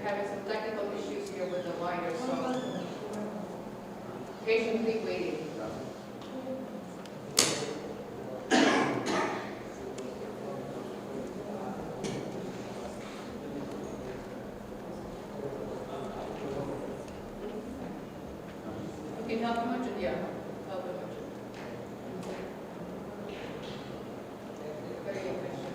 having some technical issues here with the wire, so patiently waiting. You can help him much? Yeah, help him much. Hare Krishna.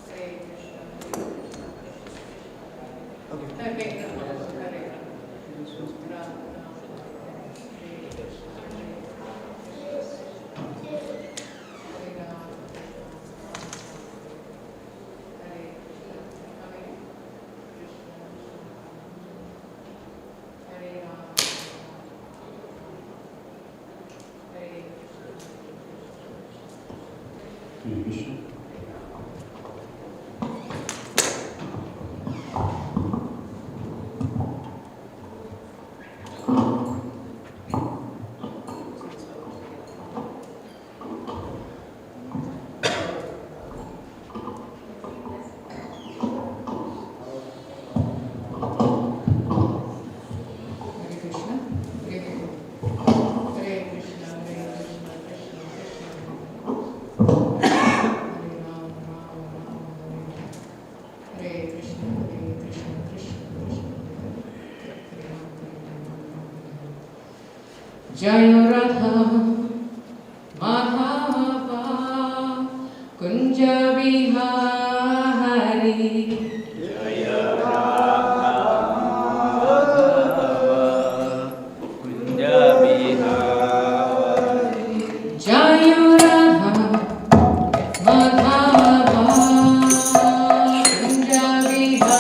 Hare Krishna. Okay. Hare Krishna. Hare Ram. Jayo Radha Madhava Kunja Vihari Jaya Radha Kunja Vihari. Jayo Radha Madhava Kunja Vihari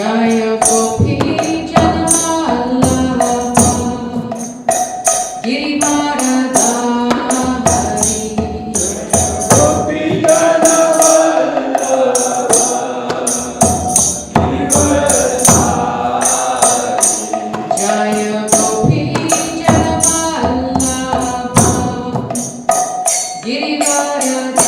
Jaya Gopi Janamallabha Girivaradhari Gopi Janamallabha Girivaradhari.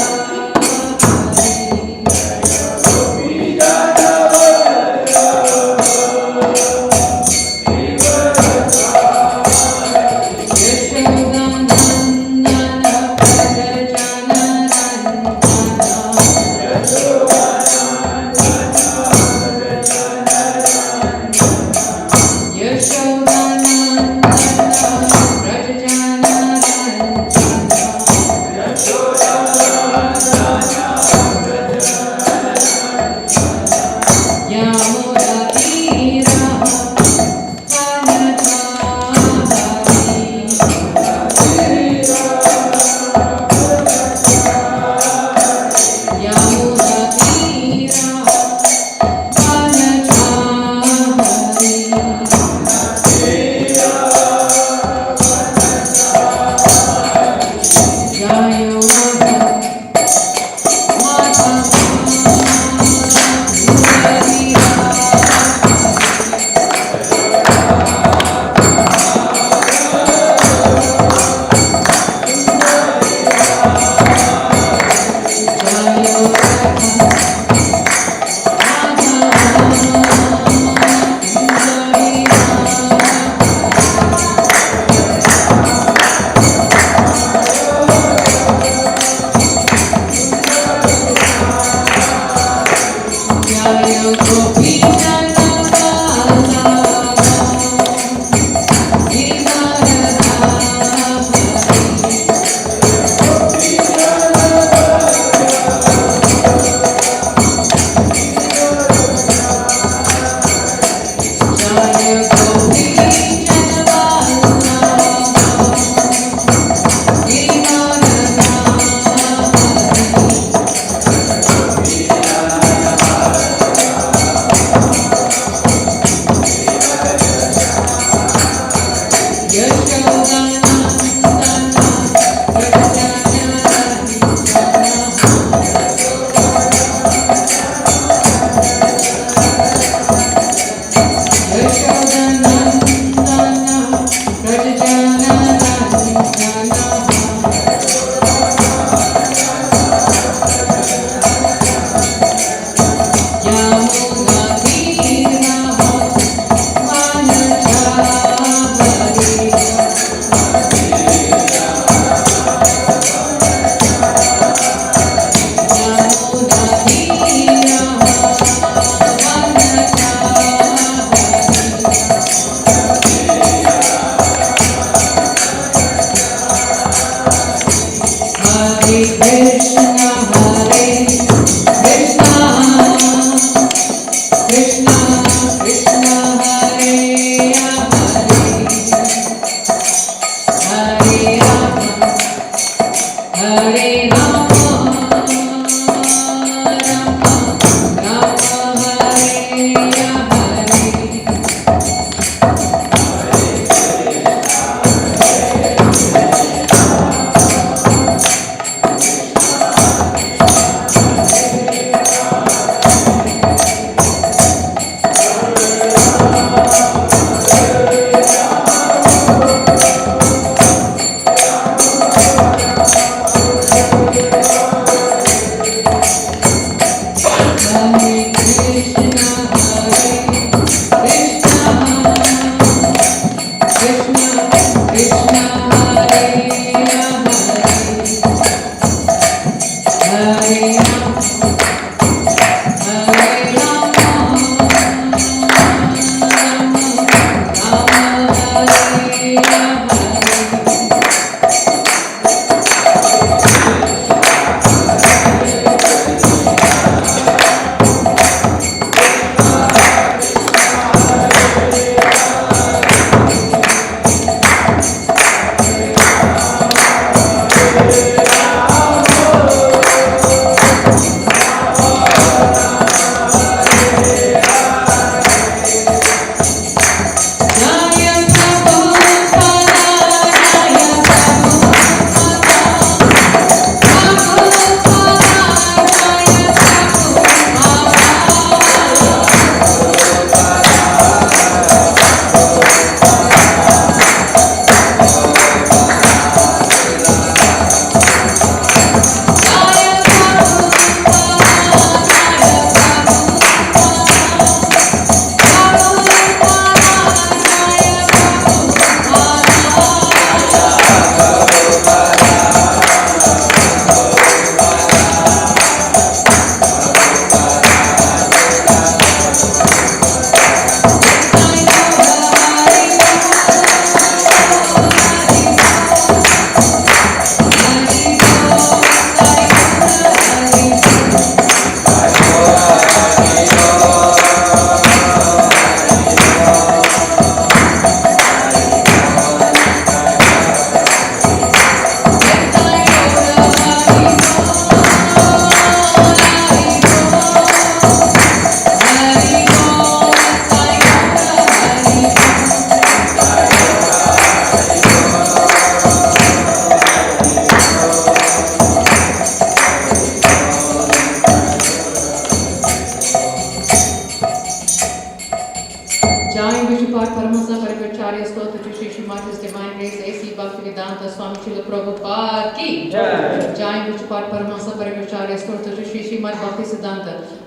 Jaya Gopi Janamallabha Krishna Krishna Hare Hare Hare Rama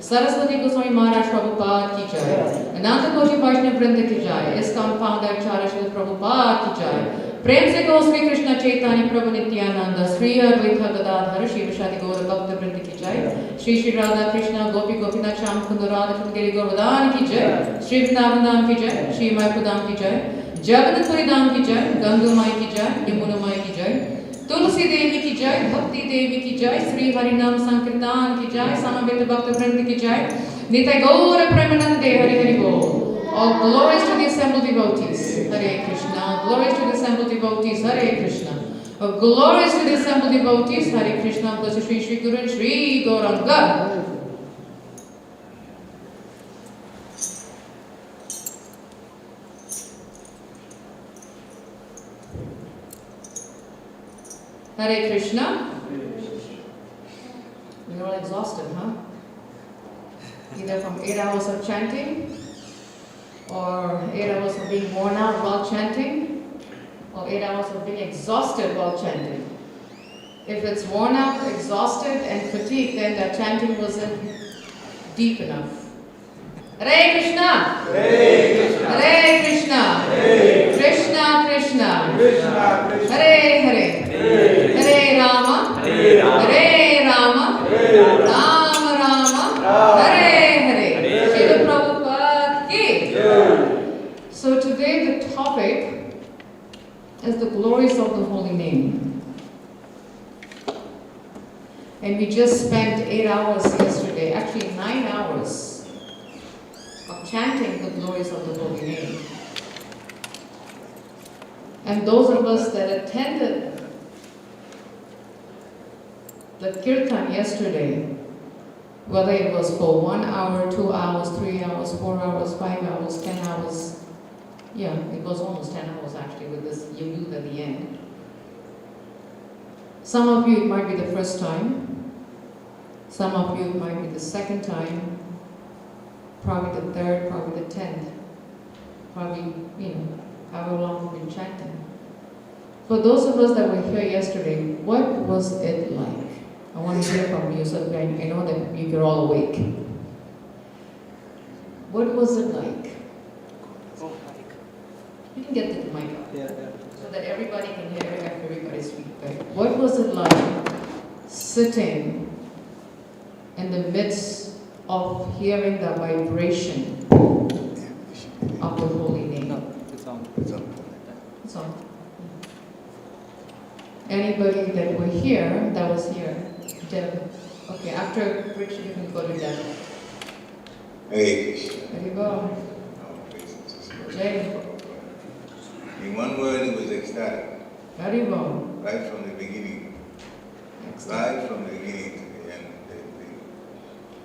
Saraswati Goswami Maharaj Prabhupada ki jai. Ananta Koti Vaishnav Vrinda ki jai. ISKCON founder Acharya Srila Prabhupada ki jai. Prem se go Sri Krishna Chaitanya Prabhu Nityananda Sri Advaita Gadadhara Shiva Shadi Gaura Bhakta Vrinda ki jai. Shri Shri Radha Krishna Gopi Gopinath Sham Kunda Radha Kundgiri Govardhan ki jai. Shri Vrindavan Dham ki jai. Shri Mayapur Dham ki jai. Jagannath Puri Dham ki jai. Gangu Mai ki jai. Yamuna Mai ki jai. Tulsi Devi की जय, भक्ति देवी की जय, श्री हरिनाम संकीर्तन की जय, समवेत भक्त वृंद की जय, नित्य गौर प्रेमानंदे हरि हरि बोल. All glories to the assembled devotees, Hare Krishna. Glories to the assembled devotees, Hare Krishna. All glories to the assembled devotees, Hare Krishna. Blessed Shri Shri Guru and Shri Gauranga. Hare Krishna. You're all exhausted, huh? Either from 8 hours of chanting, or 8 hours of being worn out while chanting, or 8 hours of being exhausted while chanting. If it's worn out, exhausted, and fatigued, then that chanting wasn't deep enough. Hare Krishna! Hare Krishna! Hare Krishna! Hare Krishna Krishna! Krishna Krishna! Hare Hare! Hare Rama, Hare Rama, Hare Rama, Rama Rama, Hare Hare. Srila Prabhupada ki. So today the topic is the glories of the holy name. And we just spent 8 hours yesterday, actually 9 hours, of chanting the glories of the holy name. And those of us that attended the kirtan yesterday, whether it was for 1 hour, 2 hours, 3 hours, 4 hours, 5 hours, 10 hours, yeah, it was almost 10 hours actually with this youth at the end. Some of you, it might be the first time. Some of you, it might be the second time. Probably the third, probably the 10th. Probably, however long we've been chanting. For those of us that were here yesterday, what was it like? I want to hear from you so that I know that you're all awake. What was it like? You can get the mic up. So that everybody can hear everybody's feedback. What was it like sitting in the midst of hearing the vibration of the holy name? It's on. It's on. Anybody that were here, that was here? Deb. Okay, after Richard, you can go to Deb. Hare Krishna. There you go. Jay. In one word, it was ecstatic. Very well. Right from the beginning. Excellent. Right from the beginning to the end.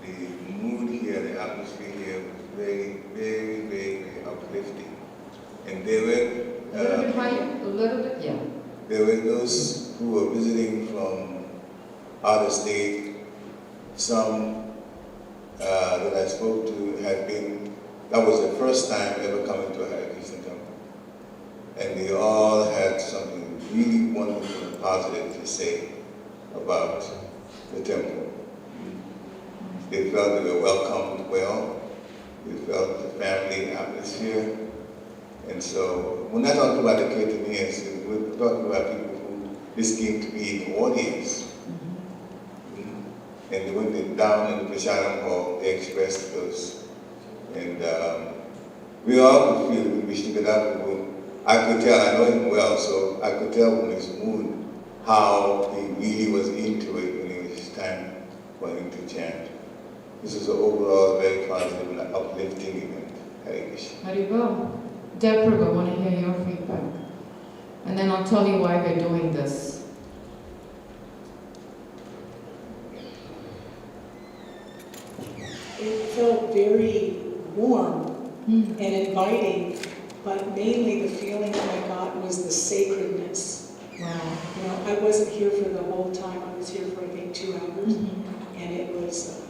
The mood here, the atmosphere here was very, very, very, very uplifting. And there A little bit higher? A little bit? Yeah. there were those who were visiting from out of state. Some that I spoke to had been, that was the first time ever coming to a Hare Krishna temple. And they all had something really wonderful and positive to say about the temple. They felt they were welcomed well. They felt the family atmosphere. And so, we're not talking about the Kirtanians, we're talking about people who just came to be in the audience. And when they down in the Prasadam hall, they expressed those. And we all could feel when Vishnugadata, I could tell, I know him well, so I could tell from his mood how he really was into it when it was time for him to chant. This is an overall very positive and uplifting event. Hare Krishna. There you go. Deborah, I want to hear your feedback. And then I'll tell you why we're doing this. It felt very warm and inviting, but mainly the feeling that I got was the sacredness. Wow. I wasn't here for the whole time. I was here for, I think, 2 hours, and it was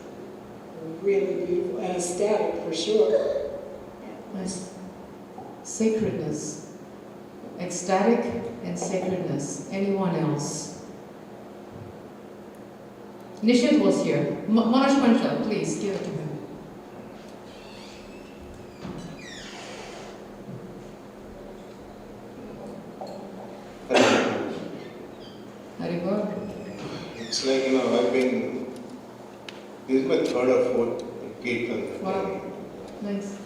really beautiful and ecstatic for sure. Nice. Sacredness. Ecstatic and sacredness. Anyone else? Nishit was here. Manoj Panchal, please give it to him. Haribol. It's like, I've been, this is my third or fourth Kirtan. Wow. Nice.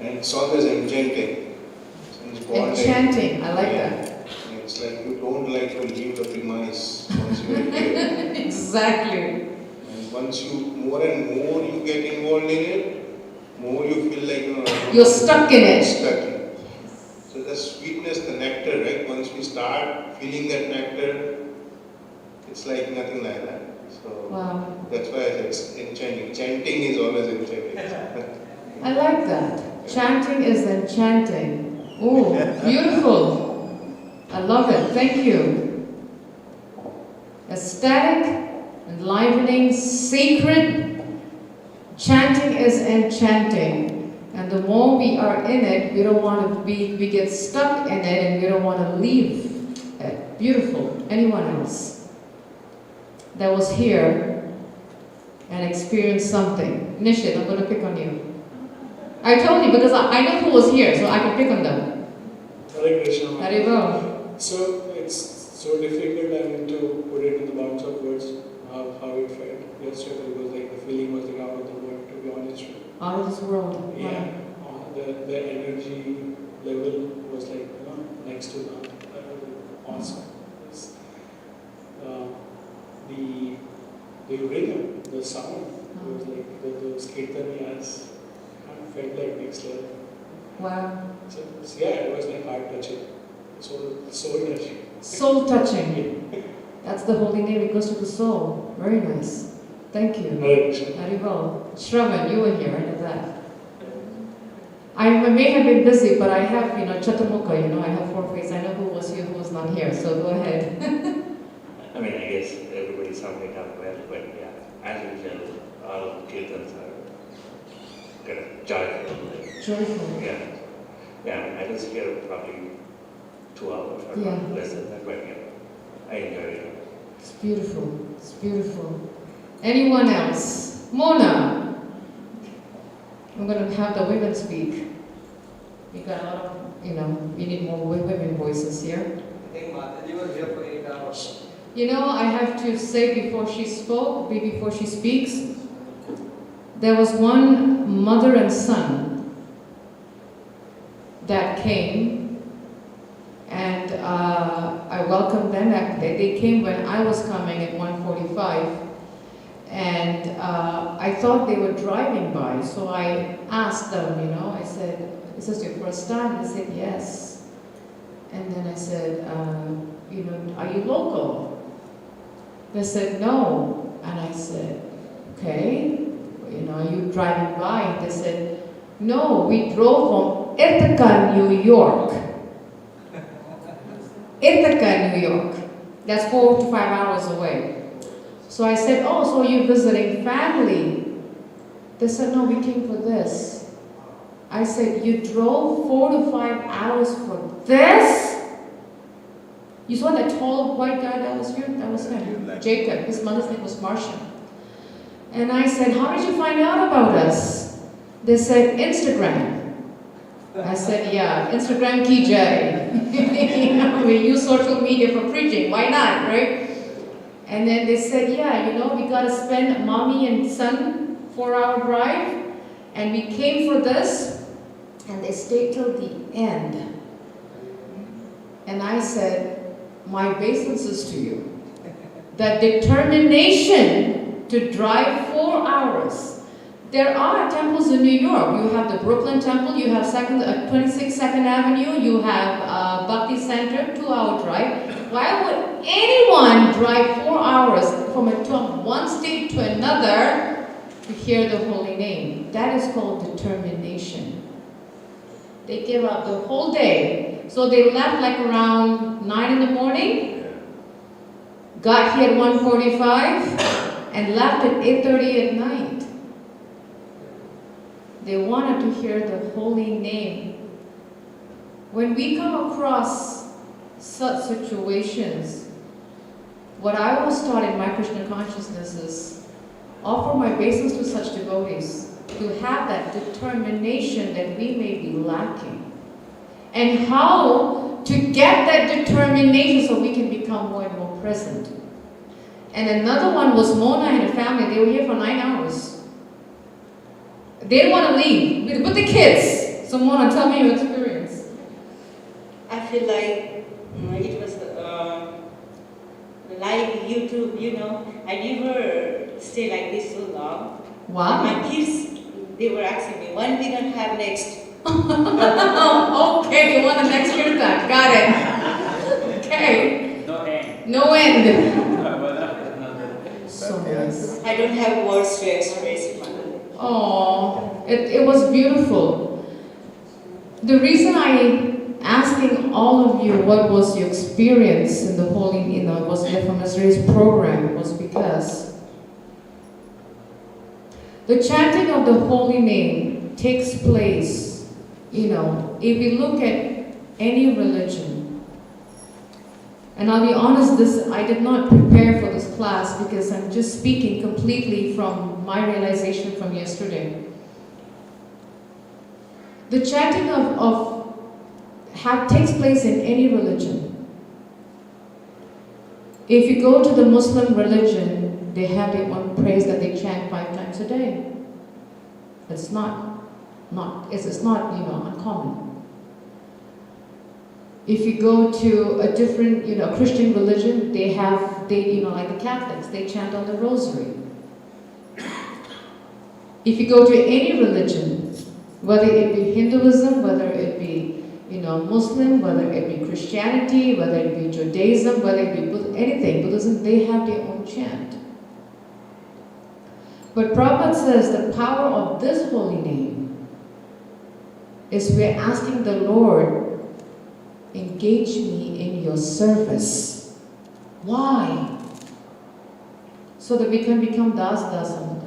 And it's always enchanting. Since born, Enchanting, I like that. And it's like you don't like to leave the premise once you are here. Exactly. And once you, more and more you get involved in it, more you feel like, You're stuck in it. stuck in it. So the sweetness, the nectar, right? Once we start feeling that nectar, it's like nothing like that. So Wow. that's why it's enchanting. Chanting is always enchanting. I like that. Chanting is enchanting. Oh, beautiful. I love it. Thank you. Ecstatic, enlivening, sacred. Chanting is enchanting. And the more we are in it, we don't want to be, we get stuck in it and we don't want to leave it. Beautiful. Anyone else that was here and experienced something? Nishit, I'm going to pick on you. I told you because I know who was here, so I can pick on them. Hare Krishna. There you go. So it's so difficult, to put it in the bounds of words, how it felt. Yesterday it was like the feeling was like out of the world, to be honest with you. Out of this world. Yeah. The energy level was like, next to none. Awesome. It's, the rhythm, the sound, it was like those kirtaniyas. felt like next level. Wow. So yeah, it was like heart touching, soul touching. Soul touching. That's the holy name. It goes to the soul. Very nice. Thank you. Hare Krishna. Haribol. Shravan, you were here. I know that. I may have been busy, but I have, Chaturmukha, I have 4 faces. I know who was here, who was not here. So go ahead. I mean, I guess everybody summed it up well, but yeah, as usual, all kirtans are kind of joyful. Joyful. Yeah. Yeah, I was here probably 2 hours or Yeah. less than that, but yeah, I enjoyed it. It's beautiful. It's beautiful. Anyone else? Mona. I'm going to have the women speak. We got a lot of, we need more women voices here. I think Mataji was here for 8 hours. I have to say before she speaks, there was one mother and son that came, and I welcomed them. They came when I was coming at 1:45, and I thought they were driving by, so I asked them, I said, "Is this your first time?" They said, "Yes." And then I said, "Are you local?" They said, "No." And I said, "Okay, are you driving by?" They said, "No, we drove from Ithaca, New York." Ithaca, New York. That's 4 to 5 hours away. So I said, "Oh, so you're visiting family?" They said, "No, we came for this." I said, "You drove 4 to 5 hours for this?" You saw that tall white guy that was here? That was him. Jacob. His mother's name was Marcia. And I said, "How did you find out about us?" They said, "Instagram." I said, "Yeah, Instagram ki jai." We use social media for preaching. Why not, right? And then they said, "Yeah, we got to spend mommy and son 4-hour drive. And we came for this." And they stayed till the end. And I said, my obeisances to you. That determination to drive 4 hours. There are temples in New York. You have the Brooklyn Temple, you have 26 Second Avenue, you have Bhakti Center, 2-hour drive. Why would anyone drive 4 hours from one state to another to hear the holy name? That is called determination. They gave up the whole day. So they left like around 9 in the morning, got here at 1:45, and left at 8:30 at night. They wanted to hear the holy name. When we come across such situations, what I always taught in my Krishna consciousness is offer my obeisance to such devotees to have that determination that we may be lacking. And how to get that determination so we can become more and more present. And another one was Mona and her family. They were here for 9 hours. They didn't want to leave with the kids. So Mona, tell me your experience. I feel like it was like YouTube, I never stay like this so long. Wow. My kids, they were asking me, when we gonna have next? Okay, you want the next kirtan. Got it. Okay. No end. No end. So nice. I don't have words to express it. Oh, it was beautiful. The reason I asking all of you what was your experience in the holy, was from Nazari's program was because the chanting of the holy name takes place, if you look at any religion, and I'll be honest, I did not prepare for this class because I'm just speaking completely from my realization from yesterday. The chanting takes place in any religion. If you go to the Muslim religion, they have their own praise that they chant 5 times a day. It's not uncommon. If you go to a different, Christian religion, they like the Catholics, they chant on the rosary. If you go to any religion, Whether it be Hinduism, whether it be, Muslim, whether it be Christianity, whether it be Judaism, whether it be anything, Buddhism, they have their own chant. But Prabhupada says the power of this holy name is we're asking the Lord, engage me in your service. Why? So that we can become das unto.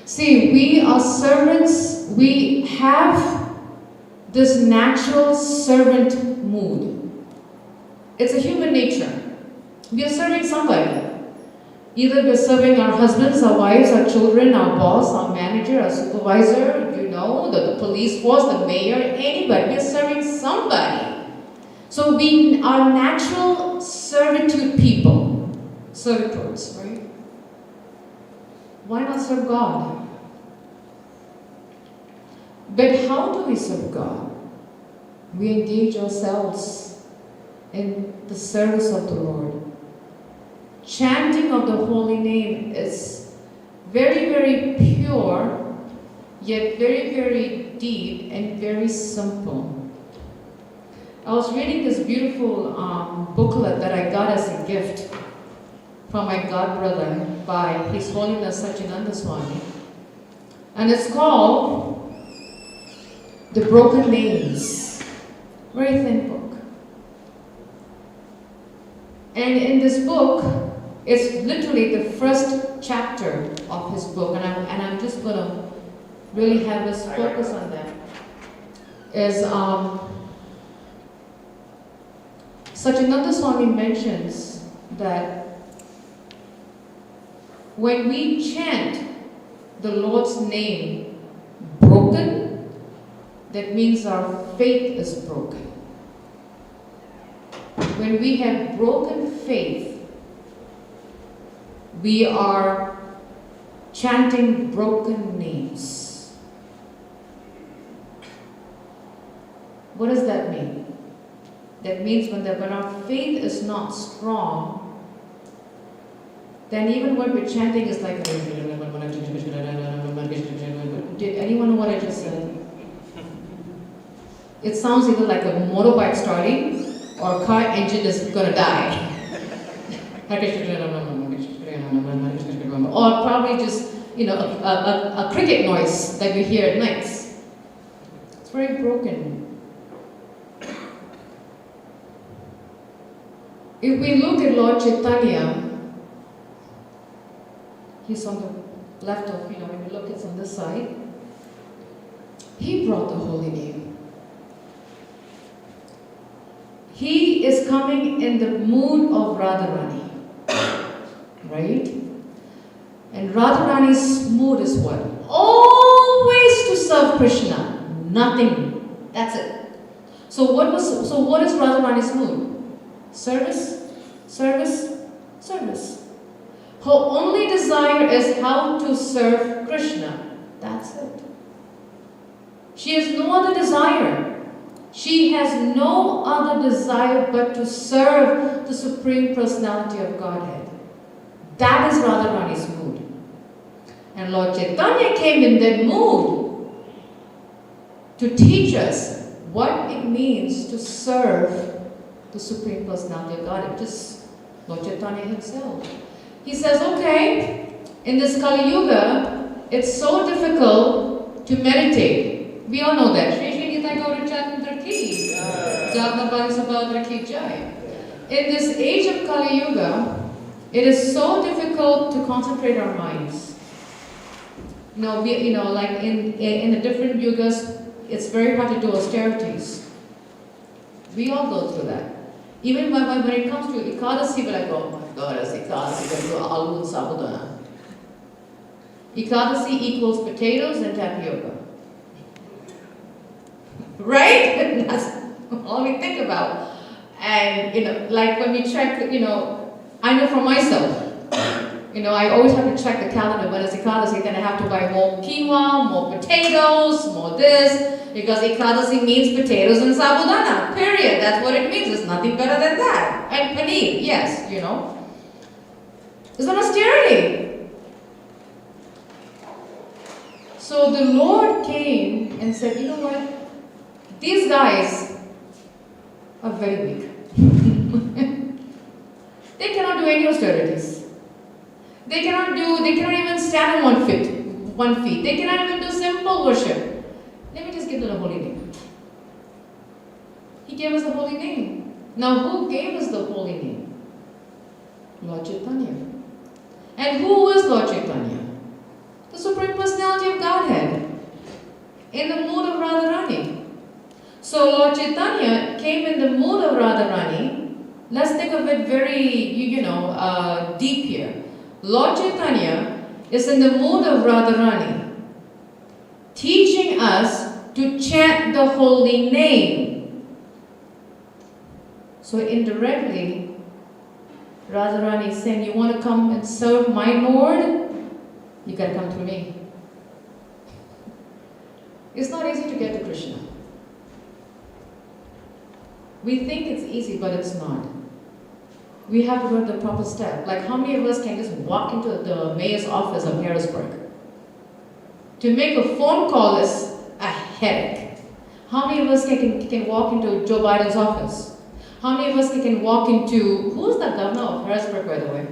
See, we are servants, we have this natural servant mood. It's a human nature. We are serving somebody. Either we're serving our husbands, our wives, our children, our boss, our manager, our supervisor, the police force, the mayor, anybody. We're serving somebody. So we are natural servitude people. Servitudes, right? Why not serve God? But how do we serve God? We engage ourselves in the service of the Lord. Chanting of the holy name is very, very pure, yet very, very deep and very simple. I was reading this beautiful booklet that I got as a gift from my godbrother by His Holiness Satchidananda Swami. And it's called The Broken Names. Very thin book. And in this book, it's literally the first chapter of his book, and I'm just going to really have us focus on that. Is Satchidananda Swami mentions that when we chant the Lord's name broken, that means our faith is broken. When we have broken faith, we are chanting broken names. What does that mean? That means when our faith is not strong, then even what we're chanting is like, did anyone know what I just said? It sounds either like a motorbike starting or a car engine is gonna die. Or probably just, a cricket noise that we hear at nights. It's very broken. If we look at Lord Chaitanya, he's on the left of, when we look, it's on this side. He brought the holy name. He is coming in the mood of Radharani, right? And Radharani's mood is what? Always to serve Krishna, nothing. That's it. So what is Radharani's mood? Service, service, service. Her only desire is how to serve Krishna. That's it. She has no other desire. She has no other desire but to serve the Supreme Personality of Godhead. That is Radharani's mood. And Lord Chaitanya came in that mood to teach us what it means to serve the Supreme Personality of Godhead, just Lord Chaitanya himself. He says, okay, in this Kali Yuga, it's so difficult to meditate. We all know that. In this age of Kali Yuga, it is so difficult to concentrate our minds. Like in the different yugas, it's very hard to do austerities. We all go through that. Even when it comes to Ekadasi, we're like, oh my God, it's Ekadasi, we're aloo and sabudana. Ekadasi equals potatoes and tapioca. Right? That's all we think about. And, like when we check, I know for myself, I always have to check the calendar. When it's Ekadasi, then I have to buy more quinoa, more potatoes, more this, because Ekadasi means potatoes and sabudana, period. That's what it means. There's nothing better than that. And paneer, yes, It's an austerity. So the Lord came and said, you know what? These guys are very weak. They cannot do any austerities. They cannot even stand on one feet. They cannot even do simple worship. Let me just give them a holy name. He gave us the holy name. Now who gave us the holy name? Lord Chaitanya. And who is Lord Chaitanya? The Supreme Personality of Godhead. In the mood of Radharani. So Lord Chaitanya came in the mood of Radharani. Let's think of it very, deep here. Lord Chaitanya is in the mood of Radharani, teaching us to chant the holy name. So indirectly, Radharani is saying, you want to come and serve my Lord? You got to come through me. It's not easy to get to Krishna. We think it's easy, but it's not. We have to go to the proper step. Like how many of us can just walk into the mayor's office of Harrisburg? To make a phone call is a headache. How many of us can walk into Joe Biden's office? How many of us can walk into, who's the governor of Harrisburg, by the way?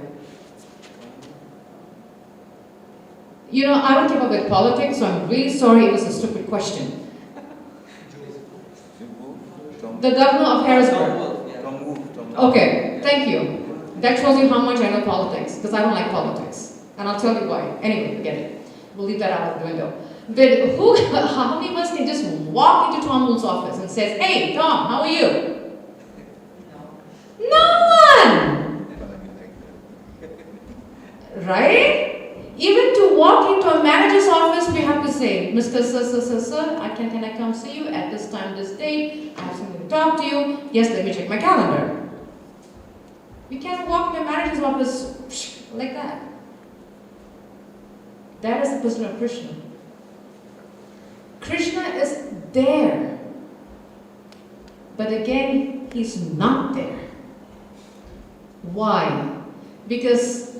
I don't keep up with politics, so I'm really sorry it was a stupid question. The governor of Harrisburg. Okay, thank you. That shows you how much I know politics, because I don't like politics. And I'll tell you why. Anyway, forget it. We'll leave that out of the window. But how many of us can just walk into Tom Wolf's office and says, hey, Tom, how are you? No one! Right? Even to walk into a manager's office, we have to say, Mr. Sir, can I come see you at this time, this date? I have something to talk to you. Yes, let me check my calendar. We can't walk in a manager's office like that. That is the person of Krishna. Krishna is there. But again, he's not there. Why? Because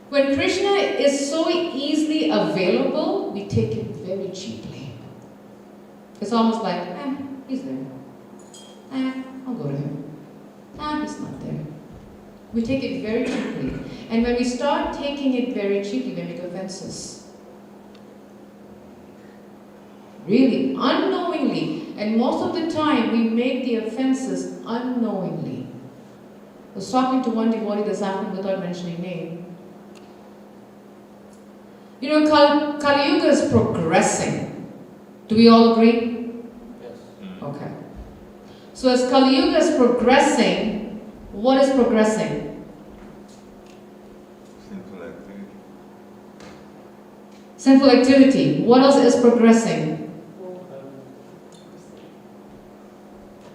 when Krishna is so easily available, we take it very cheaply. It's almost like, he's there. I'll go to him. He's not there. We take it very cheaply. And when we start taking it very cheaply, we make offenses. Really, unknowingly. And most of the time, we make the offenses unknowingly. I was talking to one devotee this afternoon without mentioning name. Kali Yuga is progressing. Do we all agree? Yes. Okay. So as Kali Yuga is progressing, what is progressing? Sinful activity. Sinful activity. What else is progressing?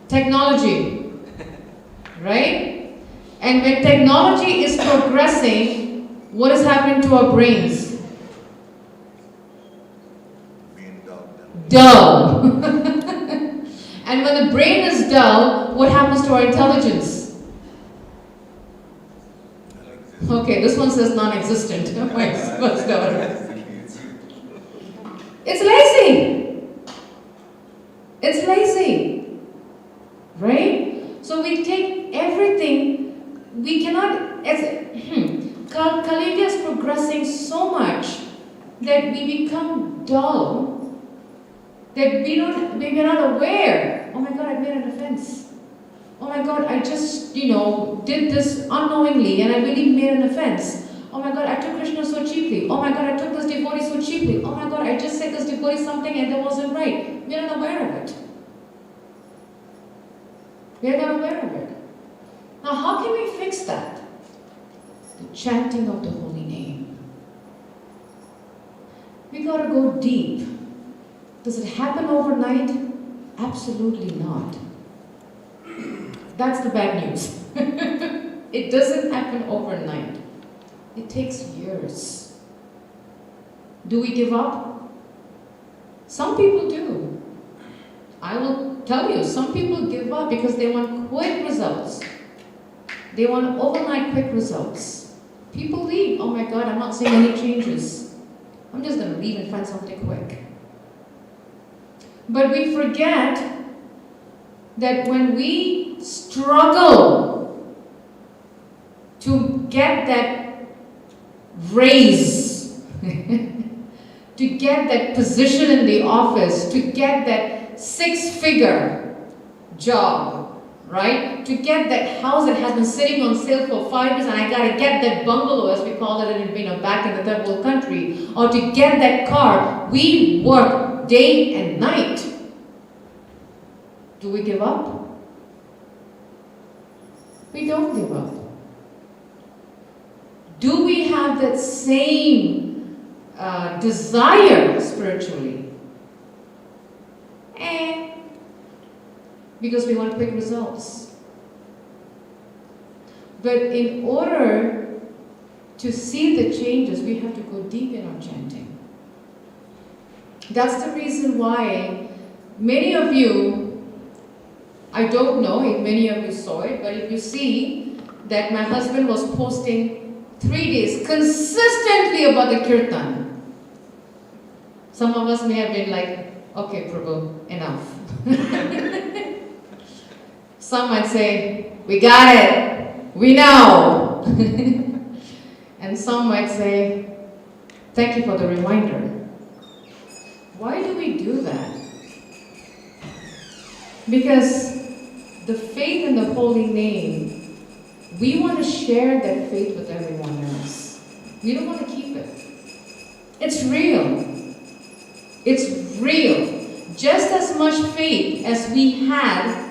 Technology. Right? And when technology is progressing, what is happening to our brains? Being dull. Dull. And when the brain is dull, what happens to our intelligence? Okay, this one says non-existent. My first daughter. It's lazy. It's lazy. Right? So we take everything, we cannot, Kali Yuga is progressing so much that we become dull, that we're not aware. Oh my God, I made an offense. Oh my God, I just, did this unknowingly and I really made an offense. Oh my God, I took Krishna so cheaply. Oh my God, I took this devotee so cheaply. Oh my God, I just said this devotee something and that wasn't right. We're not aware of it. We're not aware of it. Now, how can we fix that? The chanting of the holy name. We got to go deep. Does it happen overnight? Absolutely not. That's the bad news. It doesn't happen overnight. It takes years. Do we give up? Some people do. I will tell you, some people give up because they want quick results. They want overnight quick results. People leave. Oh my God, I'm not seeing any changes. I'm just going to leave and find something quick. But we forget that when we struggle to get that raise, to get that position in the office, to get that 6-figure job, right? To get that house that has been sitting on sale for 5 years, and I gotta get that bungalow, as we call it back in the third world country, or to get that car, we work day and night. Do we give up? We don't give up. Do we have that same desire spiritually? Because we want quick results. But in order to see the changes, we have to go deep in our chanting. That's the reason why many of you, I don't know if many of you saw it, but if you see that my husband was posting 3 days consistently about the kirtan. Some of us may have been like, okay, Prabhu, enough. Some might say, we got it, we know. And some might say, thank you for the reminder. Why do we do that? Because the faith in the holy name, we want to share that faith with everyone else. We don't want to keep it. It's real. It's real. Just as much faith as we had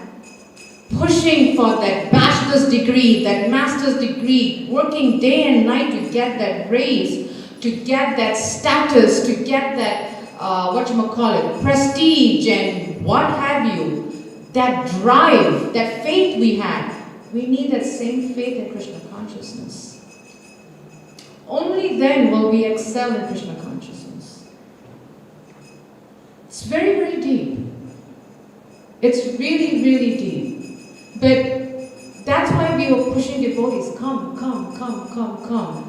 pushing for that bachelor's degree, that master's degree, working day and night to get that raise, to get that status, to get that, prestige and what have you, that drive, that faith we had, we need that same faith in Krishna consciousness. Only then will we excel in Krishna consciousness. It's very, very deep. It's really, really deep. But that's why we were pushing devotees, come, come, come, come, come.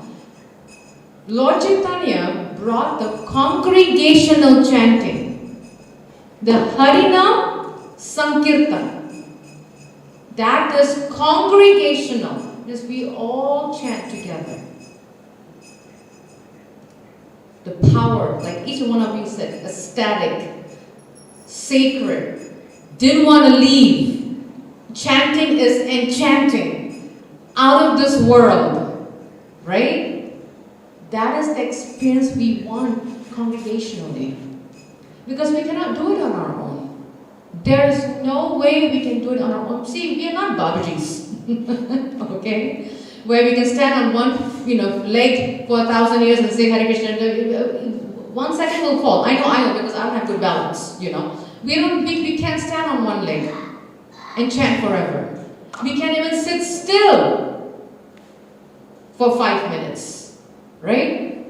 Lord Chaitanya brought the congregational chanting, the Harinam Sankirtan. That is congregational, because we all chant together. The power, like each one of you said, ecstatic, sacred, didn't want to leave. Chanting is enchanting, out of this world, right? That is the experience we want congregationally. Because we cannot do it on our own. There is no way we can do it on our own. See, we are not Babajis, okay? Where we can stand on one, leg for 1,000 years and say Hare Krishna. 1 second will fall. I know, because I don't have good balance, We can't stand on one leg and chant forever. We can't even sit still for 5 minutes, right?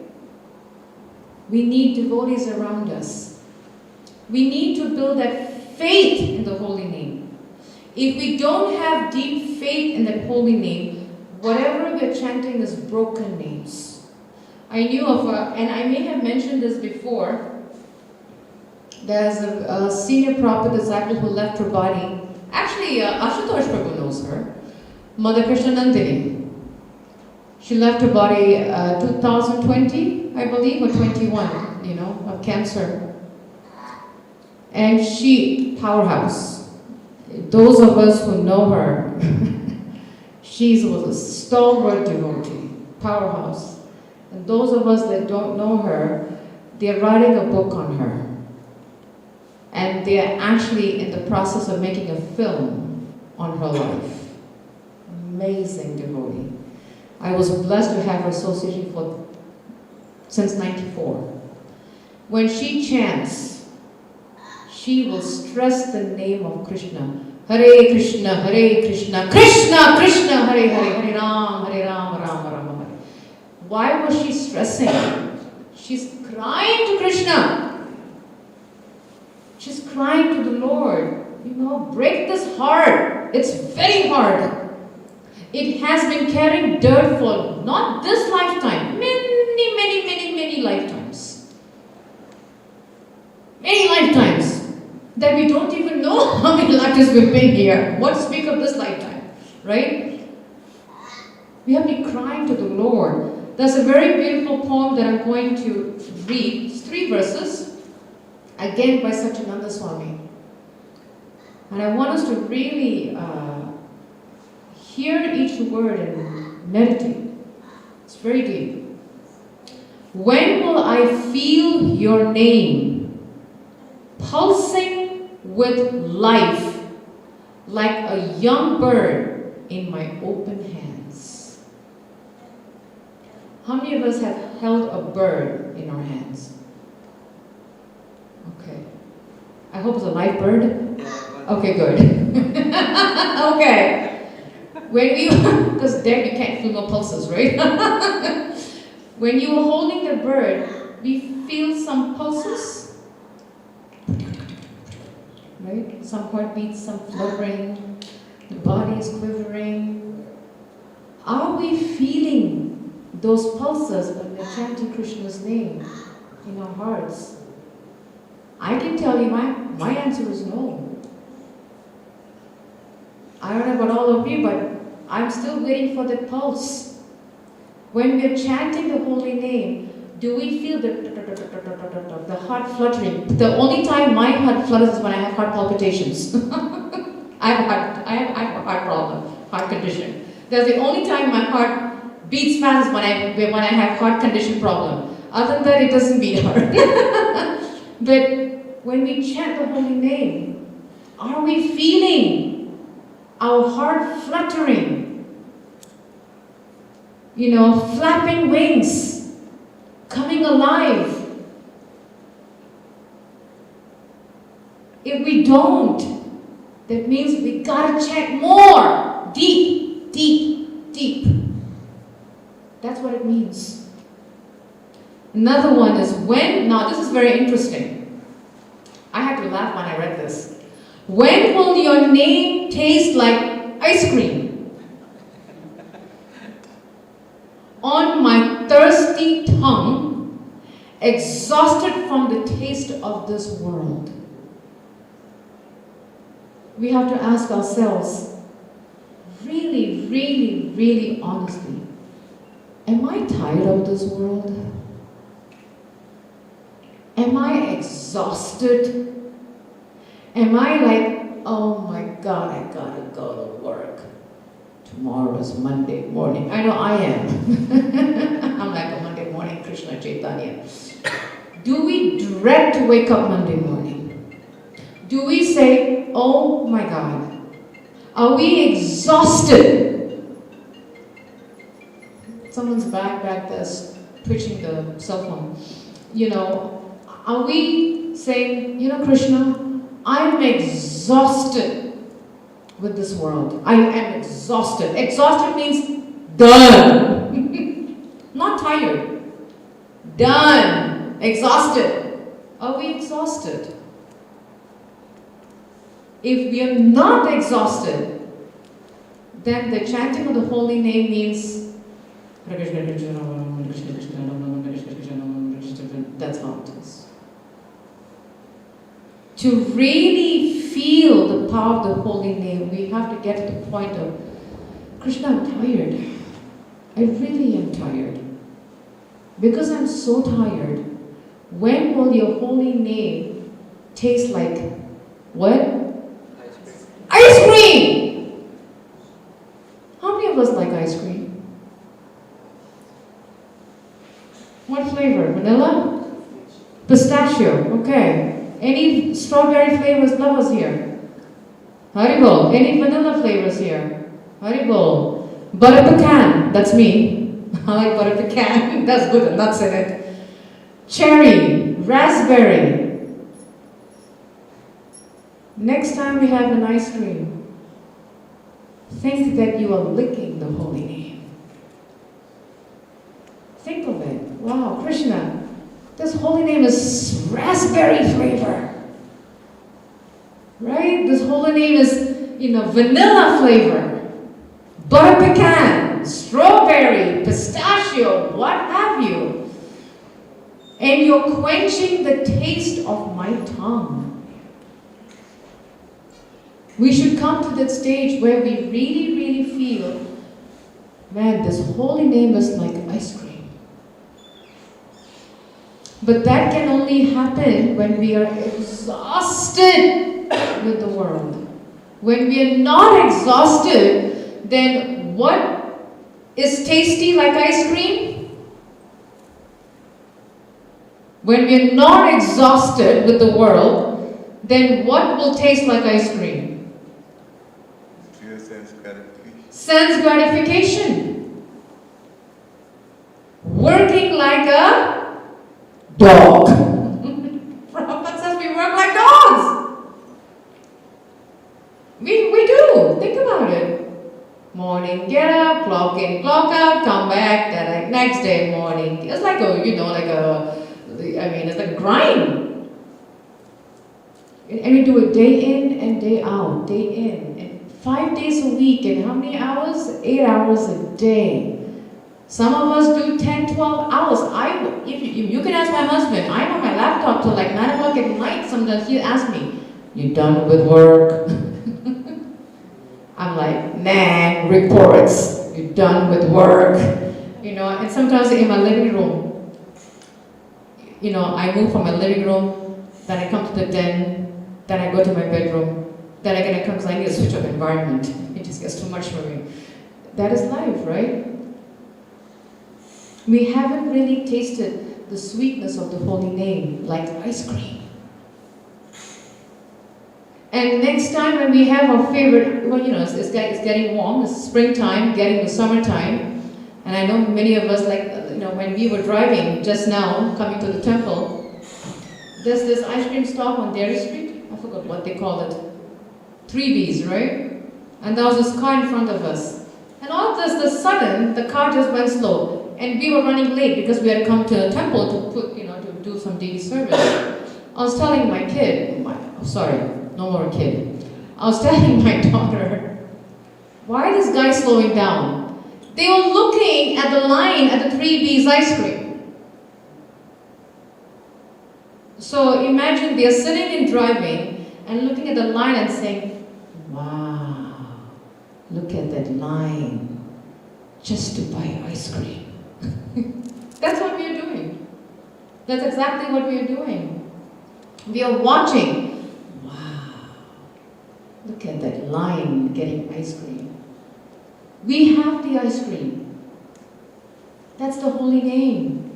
We need devotees around us. We need to build that faith in the holy name. If we don't have deep faith in that holy name, whatever we're chanting is broken names. I knew of and I may have mentioned this before, there's a senior Prabhupada disciple who left her body. Actually, Ashutosh Prabhu knows her, Mother Krishna Nandini. She left her body 2020, I believe, or 21, of cancer. And she, powerhouse. Those of us who know her, she was a stalwart devotee, powerhouse. And those of us that don't know her, they're writing a book on her. And they're actually in the process of making a film on her life. Amazing devotee. I was blessed to have her association since '94. When she chants, she will stress the name of Krishna. Hare Krishna, Krishna Krishna, Hare Hare, Hare Ram, Ram Ram Hare. Why was she stressing? She's crying to Krishna. She's crying to the Lord. Break this heart. It's very hard. It has been carrying dirt for not this lifetime, many lifetimes. Many lifetimes. that we don't even know how many lifetimes we've been here. What to speak of this lifetime, right? We have been crying to the Lord. There's a very beautiful poem that I'm going to read. It's 3 verses, again by Satyananda Swami. And I want us to really hear each word and meditate. It's very deep. When will I feel your name pulsing with life like a young bird in my open hands? How many of us have held a bird in our hands? Okay. I hope it's a live bird. Okay, good. Okay. When we, because there you can't feel no pulses, right? When you were holding the bird, we feel some pulses, right? Some heartbeats, some fluttering, the body is quivering. Are we feeling those pulses when we're chanting Krishna's name in our hearts? I can tell you my answer is no. I don't know about all of you, but I'm still waiting for the pulse. When we're chanting the holy name, do we feel the heart fluttering? The only time my heart flutters is when I have heart palpitations. I have a heart problem, heart condition. That's the only time my heart beats fast is when I have heart condition problem. Other than that, it doesn't beat hard. But when we chant the holy name, are we feeling our heart fluttering? You know, flapping wings, coming alive. If we don't, that means we gotta chant more, deep, deep, deep. That's what it means. Another one is when, now this is very interesting. I had to laugh when I read this. When will your name taste like ice cream? On my thirsty tongue, exhausted from the taste of this world. We have to ask ourselves, really, really, really honestly, am I tired of this world? Am I exhausted? Am I like, oh my God, I gotta go to work. Tomorrow is Monday morning. I know I am. I'm like a Monday morning Krishna Chaitanya. Do we dread to wake up Monday morning? Do we say, oh my God? Are we exhausted? Someone's back there twitching the cell phone. You know, are we saying, you know, Krishna, I'm exhausted with this world. I am exhausted. Exhausted means done. Not tired. Done. Exhausted. Are we exhausted? If we are not exhausted, then the chanting of the holy name means that's how it is. To really feel the power of the holy name, we have to get to the point of, Krishna, I'm tired. I really am tired. Because I'm so tired, when will your holy name taste like what? Ice cream! How many of us like ice cream? What flavor? Vanilla? Pistachio, okay. Any strawberry flavors lovers here? Haribol. Any vanilla flavors here? Haribol. Butter pecan, that's me. I like butter pecan, that's good, nuts in it. Cherry, raspberry. Next time we have an ice cream, think that you are licking the holy name. Think of it. Wow, Krishna, this holy name is raspberry flavor. Right? This holy name is, vanilla flavor. Butter pecan, strawberry, pistachio, what have you. And you're quenching the taste of my tongue. We should come to that stage where we really, really feel, man, this holy name is like ice cream. But that can only happen when we are exhausted with the world. When we are not exhausted, then what is tasty like ice cream? When we are not exhausted with the world, then what will taste like ice cream? Pure sense gratification. Sense gratification. Working like a dog. Prabhupada says we work like dogs. We do. Think about it. Morning, get up, clock in, clock out, come back, then next day morning. It's like a, it's like a grind. And we do it day in and day out, day in. And 5 days a week, and how many hours? 8 hours a day. Some of us do 10, 12 hours. If you can ask my husband, I'm on my laptop till like 9 o'clock at night. Sometimes he'll ask me, you done with work? I'm like, nah, reports. You done with work? And sometimes in my living room, I move from my living room, then I come to the den, then I go to my bedroom, then I come because I need a switch of environment. It just gets too much for me. That is life, right? We haven't really tasted the sweetness of the holy name like ice cream. And next time when we have our favorite, it's getting warm, it's springtime, getting the summertime. And I know many of us, when we were driving just now, coming to the temple, there's this ice cream stop on Dairy Street. I forgot what they call it. 3Bs, right? And there was this car in front of us. And all of the sudden, the car just went slow. And we were running late because we had come to the temple to do some daily service. I was telling my kid, no more kid. I was telling my daughter, why is this guy slowing down? They were looking at the line at the 3B's ice cream. So imagine they're sitting and driving and looking at the line and saying, wow, look at that line just to buy ice cream. That's what we are doing. That's exactly what we are doing. We are watching. Look at that line getting ice cream. We have the ice cream. That's the holy name.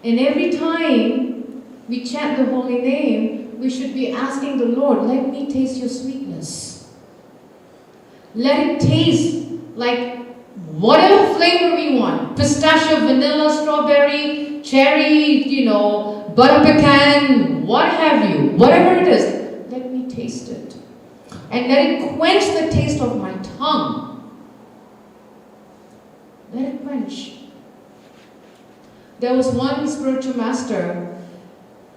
And every time we chant the holy name, we should be asking the Lord, let me taste your sweetness. Let it taste like whatever flavor we want. Pistachio, vanilla, strawberry, cherry, butter pecan, what have you. Whatever it is, let me taste it. And let it quench the taste of my tongue. Let it quench. There was one spiritual master.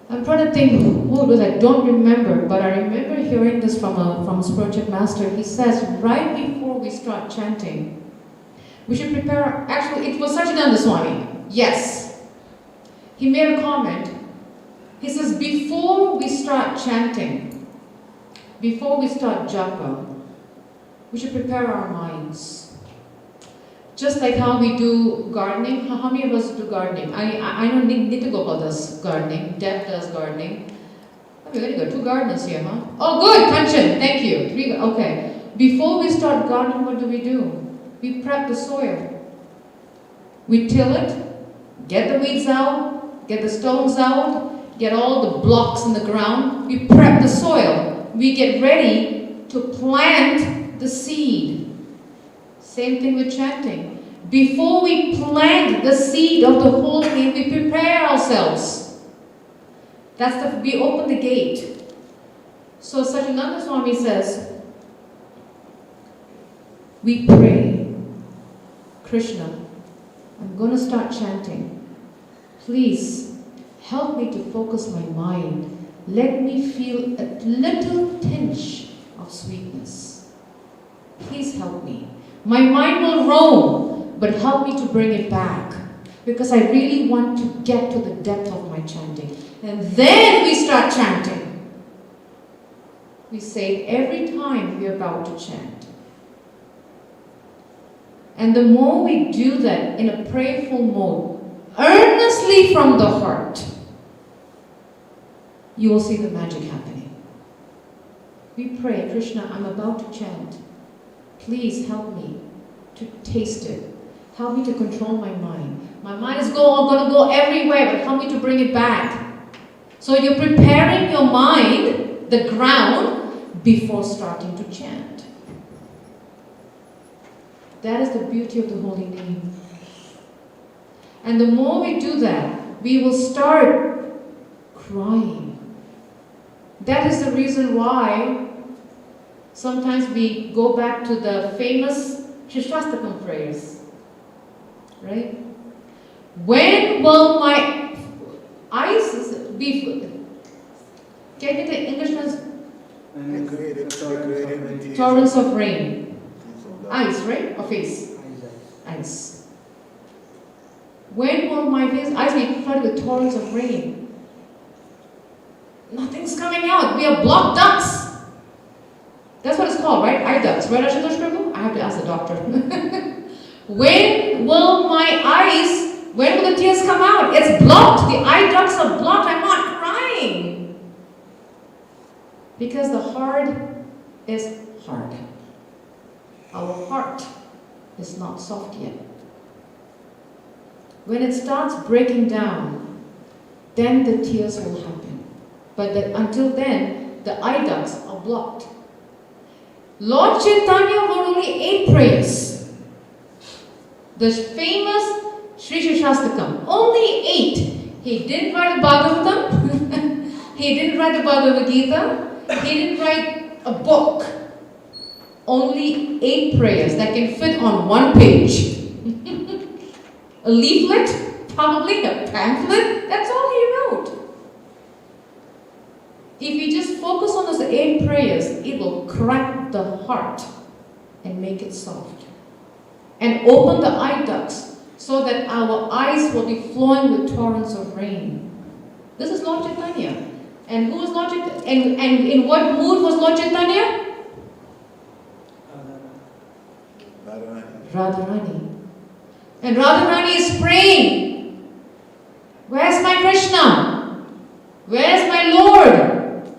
I'm trying to think who it was. I don't remember, but I remember hearing this from a spiritual master. He says, right before we start chanting, we should prepare. Actually, it was Sachidananda Swami. Yes. He made a comment. He says, before we start chanting, before we start japa, we should prepare our minds. Just like how we do gardening. How many of us do gardening? I know Nitya Gopal does gardening. Deb does gardening. Okay, very good. 2 gardeners here, huh? Oh, good. Kanchan. Thank you. 3. Okay. Before we start gardening, what do? We prep the soil. We till it, get the weeds out, get the stones out, get all the blocks in the ground. We prep the soil. We get ready to plant the seed. Same thing with chanting. Before we plant the seed of the holy name, we prepare ourselves. We open the gate. So Sachidananda Swami says, we pray, Krishna, I'm going to start chanting. Please help me to focus my mind. Let me feel a little tinge of sweetness. Please help me. My mind will roam, but help me to bring it back. Because I really want to get to the depth of my chanting. And then we start chanting. we say it every time we're about to chant. And the more we do that in a prayerful mode, earnestly from the heart, you will see the magic happening. We pray, Krishna, I'm about to chant. Please help me to taste it. Help me to control my mind. My mind is going to go everywhere, but help me to bring it back. So you're preparing your mind, the ground, before starting to chant. That is the beauty of the holy name. And the more we do that, we will start crying. That is the reason why sometimes we go back to the famous Shashtastakam prayers. Right? When will my eyes be... Can you the English translation? Torrents of rain. Eyes, right? Or face? Eyes. When will my eyes be flooded with torrents of rain? Nothing's coming out. We are blocked ducts. That's what it's called, right? Eye ducts. Right, Ashutosh Prabhu? I have to ask the doctor. When will my eyes, when will the tears come out? It's blocked. The eye ducts are blocked. I'm not crying. Because the heart is hard. Our heart is not soft yet. When it starts breaking down, then the tears will happen. But until then, the eye ducts are blocked. Lord Chaitanya wrote only 8 prayers. The famous Sri Shashtastakam, only 8. He didn't write a Bhagavatam. He didn't write the Bhagavad Gita. He didn't write a book. Only 8 prayers that can fit on 1 page. A leaflet, probably a pamphlet. That's all he wrote. If we just focus on those 8 prayers, it will crack the heart and make it soft. And open the eye ducts so that our eyes will be flowing with torrents of rain. This is Lord Chaitanya. And who was Lord Chaitanya? And in what mood was Lord Chaitanya? Radharani. And Radharani is praying. Where's my Krishna? Where's my Lord?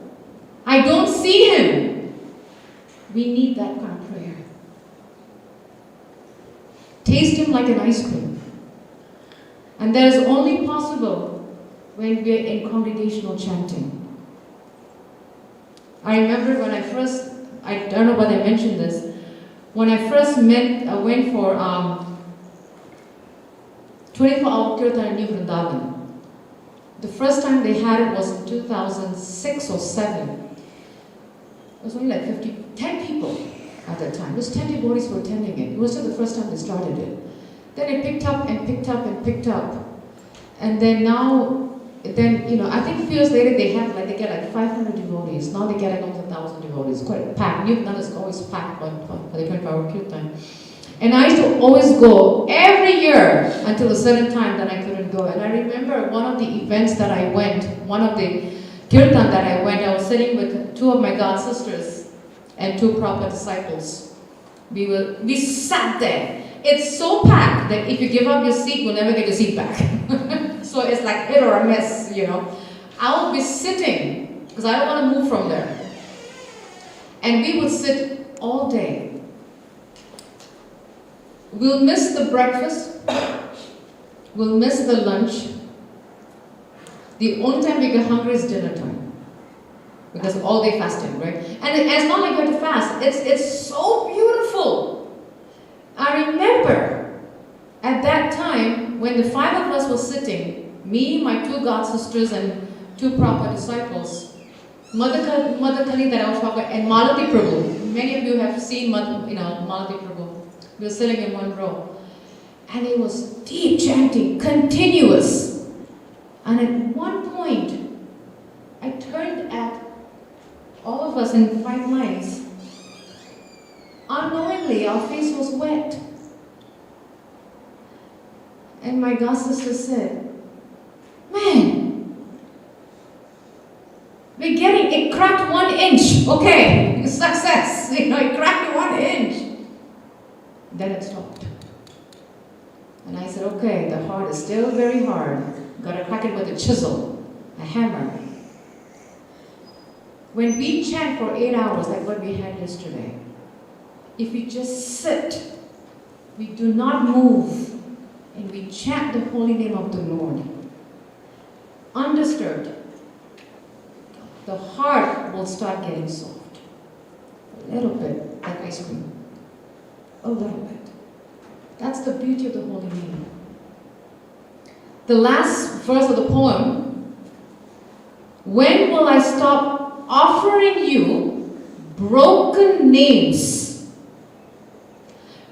I don't see him. We need that kind of prayer. Taste him like an ice cream. And that is only possible when we are in congregational chanting. I remember when I don't know whether I mentioned this, when I first went for 24-hour Kirtan in New Vrindavan. The first time they had it was in 2006 or 7. It was only like 10 people at that time. It was 10 devotees were attending it. It was just the first time they started it. Then it picked up and picked up and picked up. And then now, I think a few years later they get like 500 devotees. Now they get like almost 1,000 devotees. Quite packed. New Vrindavan is always packed for the 24-hour Kirtan. And I used to always go every year until a certain time that I couldn't go. And I remember one of the events that I went, one of the Kirtan that I went, I was sitting with 2 of my god sisters and 2 proper disciples. We sat there. It's so packed that if you give up your seat, you'll never get your seat back. So it's like hit or a miss, I will be sitting because I don't want to move from there. And we would sit all day. We'll miss the breakfast. We'll miss the lunch. The only time we get hungry is dinner time. Because of all day fasting, right? And it's not like we have to fast. It's so beautiful. I remember at that time when the 5 of us were sitting, me, my 2 god sisters and 2 proper disciples, Mother Kali that I was talking about, and Malati Prabhu. Many of you have seen Malati Prabhu. We were sitting in one row. And it was deep chanting, continuous. And at one point, I turned at all of us in 5 lines. Unknowingly, our face was wet. And my god sister said, "Man, it cracked 1 inch Okay, success. You know, it cracked 1 inch. Then it stopped. And I said, okay, the heart is still very hard. Gotta crack it with a chisel, a hammer. When we chant for 8 hours, like what we had yesterday, if we just sit, we do not move, and we chant the holy name of the Lord, undisturbed, the heart will start getting soft. A little bit, like ice cream. A little bit. That's the beauty of the holy name. The last verse of the poem, when will I stop offering you broken names?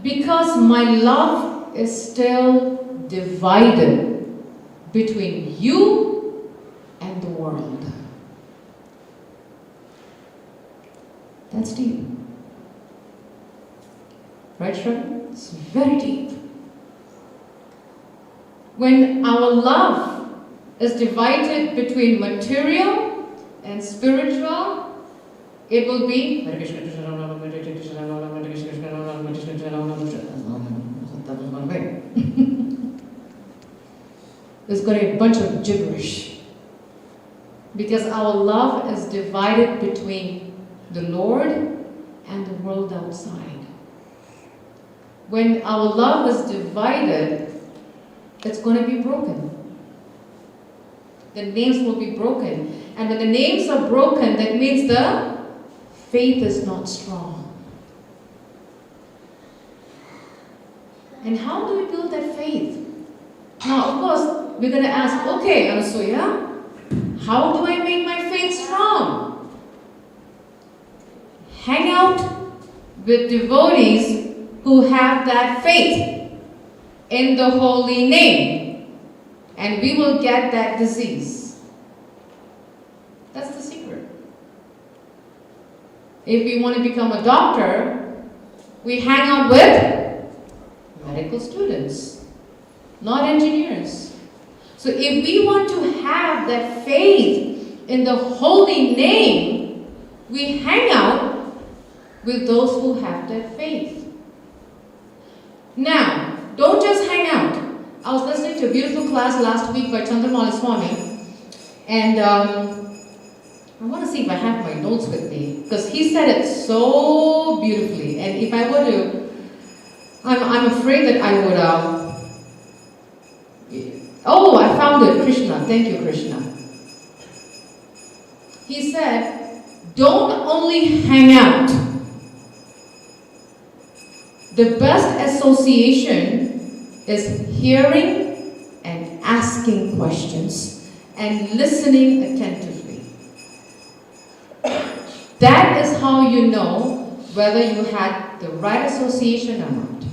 Because my love is still divided between you and the world. That's deep. Right, Shravan? It's very deep. When our love is divided between material and spiritual, it will be there's going to be a bunch of gibberish. Because our love is divided between the Lord and the world outside. When our love is divided, it's going to be broken. The names will be broken. And when the names are broken, that means the faith is not strong. And how do we build that faith? Now, of course, we're going to ask, okay, Anasuya, how do I make my faith strong? Hang out with devotees who have that faith in the holy name, and we will get that disease. That's the secret. If we want to become a doctor, we hang out with medical students, not engineers. So if we want to have that faith in the holy name, we hang out with those who have that faith. Now, don't just hang out. I was listening to a beautiful class last week by Chandramali Swami, and I want to see if I have my notes with me, because he said it so beautifully, and if I were to, I'm afraid that I would, oh, I found it, Krishna, thank you, Krishna. He said, don't only hang out. The best association is hearing and asking questions and listening attentively. That is how you know whether you had the right association or not.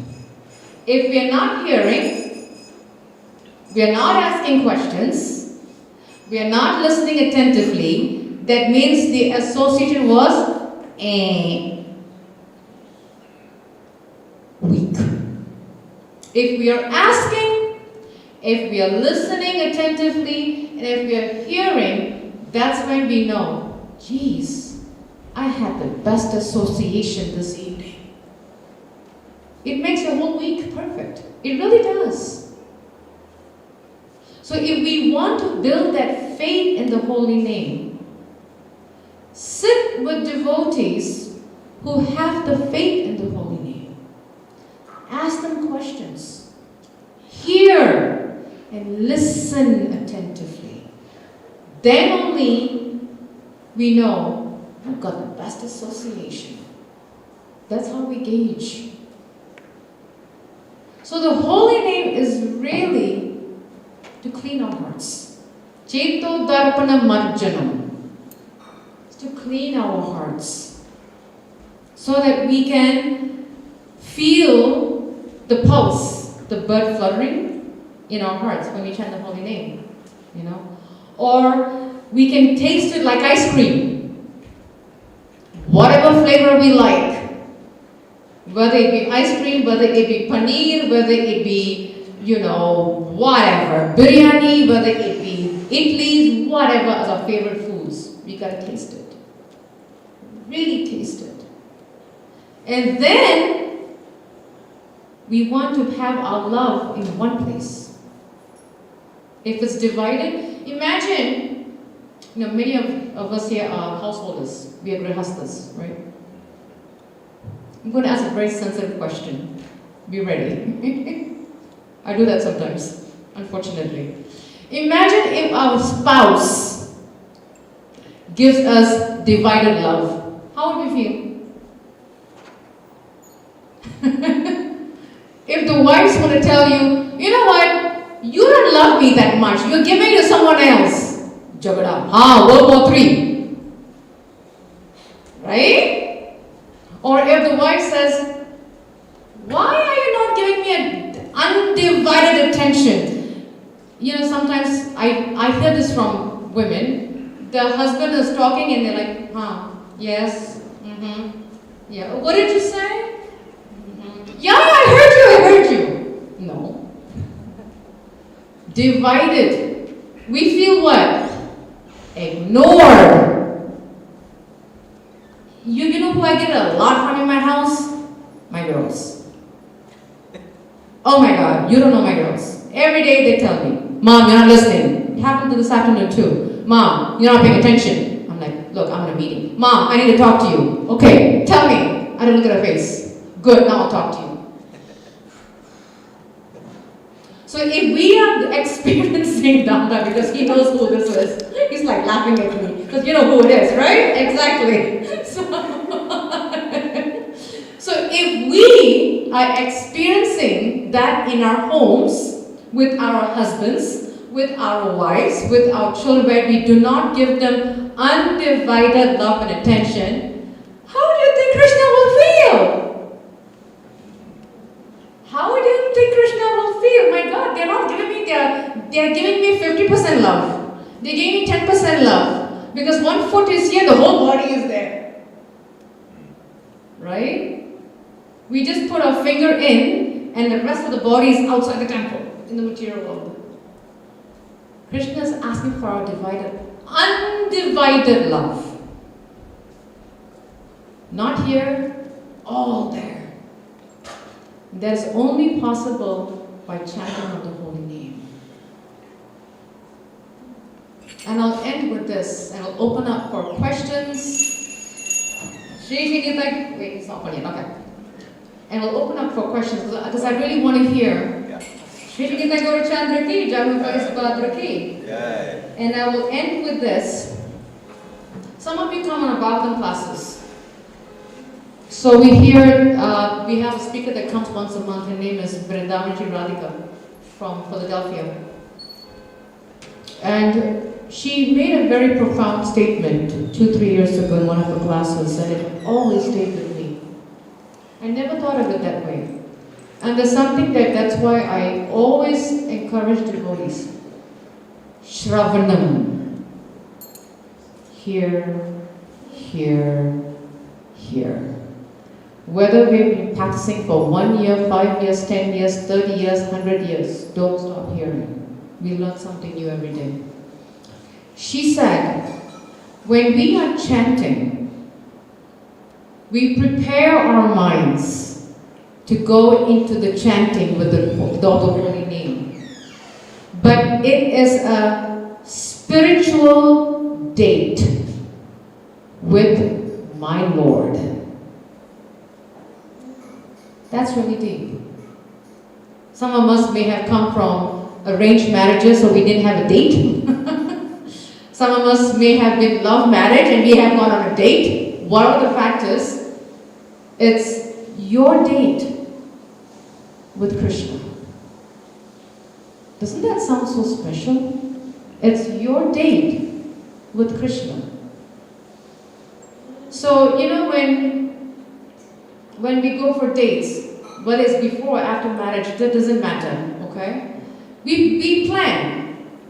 If we are not hearing, we are not asking questions, we are not listening attentively, that means the association was weak. If we are asking, if we are listening attentively, and if we are hearing, that's when we know, geez, I had the best association this evening. It makes the whole week perfect. It really does. So if we want to build that faith in the holy name, sit with devotees who have the faith in the holy name. Ask them questions. Hear and listen attentively. Then only we know I've got the best association. That's how we gauge. So the holy name is really to clean our hearts. Cheto darpana marjanam. It's to clean our hearts so that we can feel the pulse, the bird fluttering in our hearts when we chant the holy name, you know. Or we can taste it like ice cream, whatever flavor we like. Whether it be ice cream, whether it be paneer, whether it be, you know, whatever, biryani, whether it be idlis, whatever is our favorite foods, we gotta taste it. really taste it. And then we want to have our love in one place. If it's divided, imagine, many of us here are householders. We are grihastas, right? I'm going to ask a very sensitive question. Be ready. I do that sometimes, unfortunately. Imagine if our spouse gives us divided love. How would we feel? If the wives want to tell you, you know what, you don't love me that much, you're giving it to someone else. Jagada. World War III. Right? Or if the wife says, why are you not giving me an undivided attention? Sometimes I hear this from women. The husband is talking and they're like, yes, yeah. What did you say? Yeah, I heard you. No. Divided. We feel what? Ignored. You know who I get a lot from in my house? My girls. Oh my God, you don't know my girls. Every day they tell me, Mom, you're not listening. It happened to this afternoon too. Mom, you're not paying attention. I'm like, look, I'm in a meeting. Mom, I need to talk to you. Okay, tell me. I don't look at her face. Good, now I'll talk to you. So if we are experiencing Dhamma, because he knows who this is, he's like laughing at me, because you know who it is, right? Exactly. So if we are experiencing that in our homes, with our husbands, with our wives, with our children, where we do not give them undivided love and attention, how do you think Krishna will feel? How do you think Krishna will feel? My God, they're not giving me they're giving me 50% love. They gave me 10% love. Because one foot is here, the whole body is there. Right? We just put our finger in and the rest of the body is outside the temple, in the material world. Krishna is asking for our undivided love. Not here, all there. That is only possible by chanting of the holy name. And I'll end with this, and I'll open up for questions. Wait, it's not funny yet, okay. And we'll open up for questions, because I really want to hear. Shri Gita Gaura Chandra ki, Jagunpais Bhadra ki. And I will end with this. Some of you come on our Bhagavatam classes. So we have a speaker that comes once a month. Her name is Vrindavanji Radhika from Philadelphia. And she made a very profound statement 2-3 years ago in one of her classes, and it always stayed with me. I never thought of it that way. And there's something that's why I always encourage devotees. Shravanam. Here, here, here. Whether we've been practicing for 1 year, 5 years, 10 years, 30 years, 100 years, don't stop hearing. We learn something new every day. She said, when we are chanting, we prepare our minds to go into the chanting with the holy name. But it is a spiritual date with my Lord. That's really deep. Some of us may have come from arranged marriages, so we didn't have a date. Some of us may have been love marriage and we have gone on a date. Whatever the fact is, it's your date with Krishna. Doesn't that sound so special? It's your date with Krishna. So, when we go for dates, whether it's before or after marriage, that doesn't matter, okay? We plan.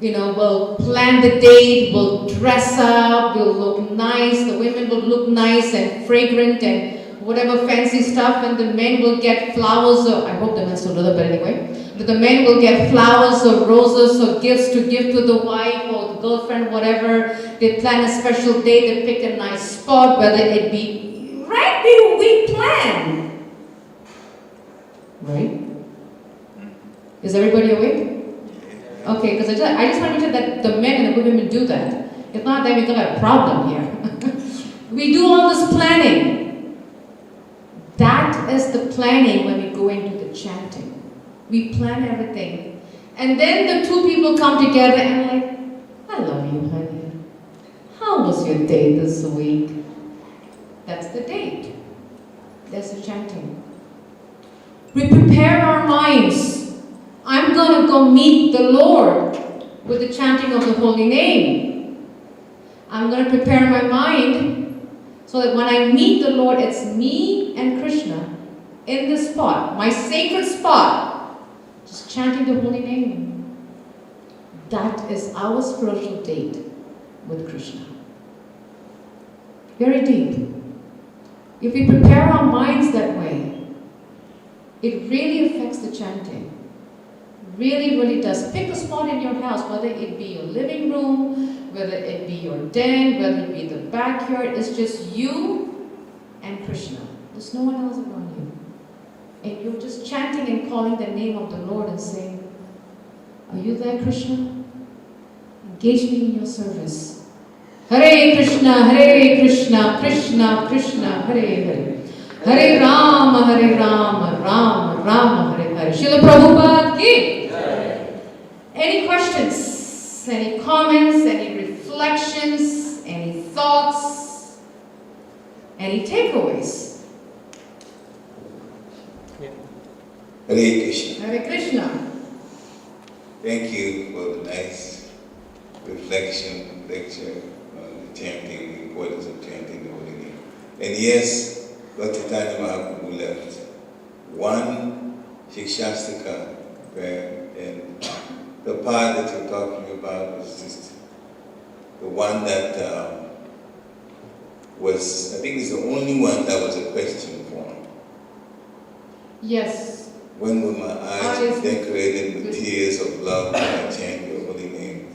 We'll plan the date, we'll dress up, we'll look nice, the women will look nice and fragrant and whatever fancy stuff, and the men will get flowers, or I hope the men still do that, but anyway. But the men will get flowers or roses or gifts to give to the wife or girlfriend, whatever. They plan a special day, they pick a nice spot, whether it be, right? We plan. Right? Is everybody awake? Okay, because I just want to make sure that the men and the women do that. If not, then we're going to have a problem here. We do all this planning. That is the planning when we go into the chanting. We plan everything. And then the two people come together and like, I love you, honey. How was your day this week? That's the date. That's the chanting. We prepare our minds. I'm going to go meet the Lord with the chanting of the holy name. I'm going to prepare my mind so that when I meet the Lord, it's me and Krishna in this spot, my sacred spot, just chanting the holy name. That is our spiritual date with Krishna. Very deep. If we prepare our minds that way, it really affects the chanting. Really, really does. Pick a spot in your house, whether it be your living room, whether it be your den, whether it be the backyard. It's just you and Krishna. There's no one else around you. And you're just chanting and calling the name of the Lord and saying, are you there, Krishna? Engage me in your service. Hare Krishna, Krishna Krishna, Hare Hare. Hare Rama, Rama Rama, Hare Hare. Srila Prabhupada ki. Any questions? Any comments? Any reflections? Any thoughts? Any takeaways? Hare Krishna. Hare Krishna. Thank you for the nice reflection, lecture on the chanting, the importance of chanting the holy name. And yes, Dr. Tanya Mahaprabhu left one Shikshastika prayer, and the part that you're talking about was just the one that was, I think it's the only one that was a question form. Yes. When were my eyes decorated with tears of love when I chant your holy name?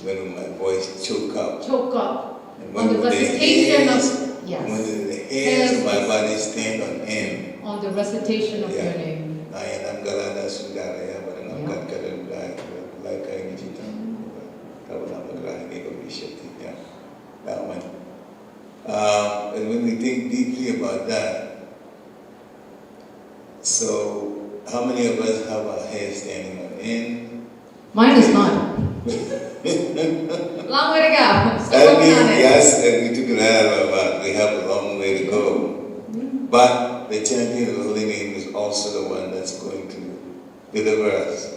When will my voice choke up? Choke up. And On the will recitation hairs, of, yes. when will the hairs of my body stand on end? On the recitation of your name. Nayanam Galada Sundaraya Varanam Katkaram like I Nijita. Yeah, that one. And when we think deeply about that, so how many of us have our hair standing on end? Mine is not. Long way to go. Still working on it. Yes, and we took it out of our mouth. We have a long way to go. But the champion of the holy name is also the one that's going to deliver us.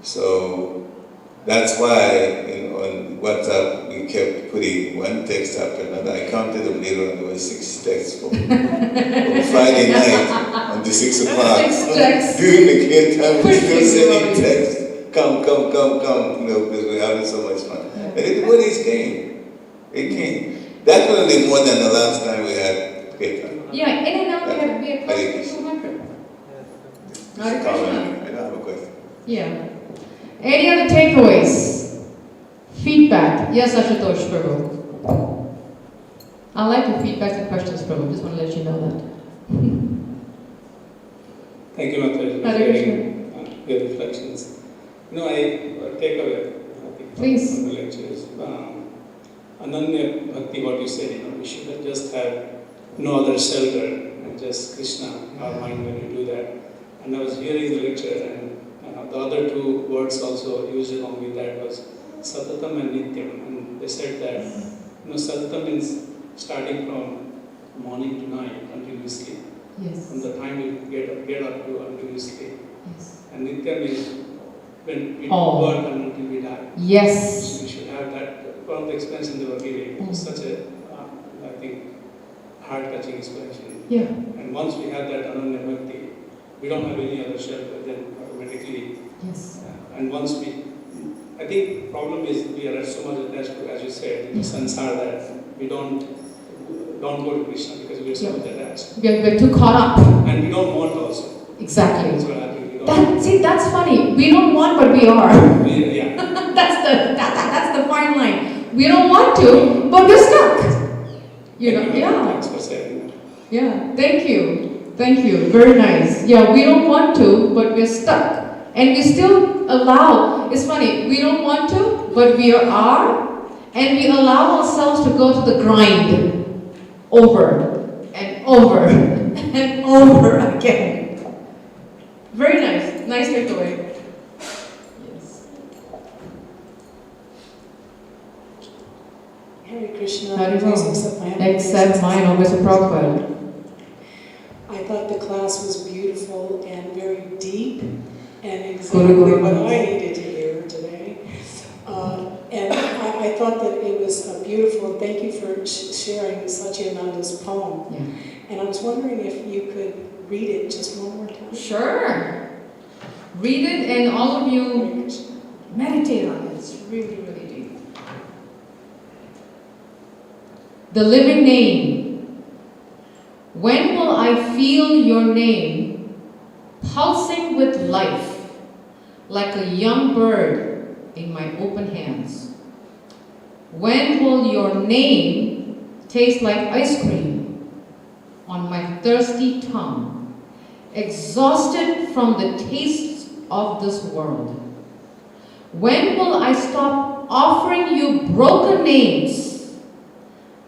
So that's why on WhatsApp we kept putting one text after another. I counted them later on. There were 6 texts from Friday night until 6 o'clock. 6 texts. During the clear time, we still sending texts. Come, because we're having so much fun. And everybody's came. It came. Definitely more than the last time we had Kirtan. Yeah, in and out we had close to 200. I don't have a question. Yeah. Any other takeaways? Feedback? Yes, Ashutosh Prabhu. I like your feedback and questions, Prabhu. Just want to let you know that. Thank you, Mataji, for sharing your reflections. I take away, Please. from the lectures. Ananya Bhakti, what you said, we should have just had no other shelter and just Krishna, our mind when you do that. And I was hearing the lecture, and the other 2 words also used along with that was Satatam and Nityam. And they said that Satatam means starting from morning to night until you sleep. Yes. From the time you get up to until you sleep. Yes. And Nityam is when we Oh. work until we die. Yes. So we should have that. One of the explanation they were giving, it was such a, I think, heart-touching explanation. Yeah. And once we have that Ananya Bhakti, we don't have any other shelter, then automatically. Yes. And once I think problem is we are so much attached to, as you said, the sansar that we don't go to Krishna because we are so much attached. We're too caught up. And we don't want also. Exactly. That's what happened. See, that's funny. We don't want, but we are. Yeah. that's that's the fine line. We don't want to, but we're stuck. You know, yeah. Thanks for saying that. Yeah, thank you. Thank you. Very nice. Yeah, we don't want to, but we're stuck. And we still allow, it's funny, we don't want to, but we are, and we allow ourselves to go to the grind over and over and over again. Very nice. Nice takeaway. Yes. Hare Krishna. Hare Please Krishna. accept my Accept mine, always a Prabhupada. I thought the class was beautiful and very deep and Guru exactly Guru. what I needed to hear today. And I thought that it was beautiful. Thank you for sharing Satyananda's poem. Yeah. And I was wondering if you could read it just one more time. Sure. Read it and all of you meditate on it. It's really, really deep. The living name. When will I feel your name pulsing with life like a young bird in my open hands? When will your name taste like ice cream on my thirsty tongue, exhausted from the tastes of this world? When will I stop offering you broken names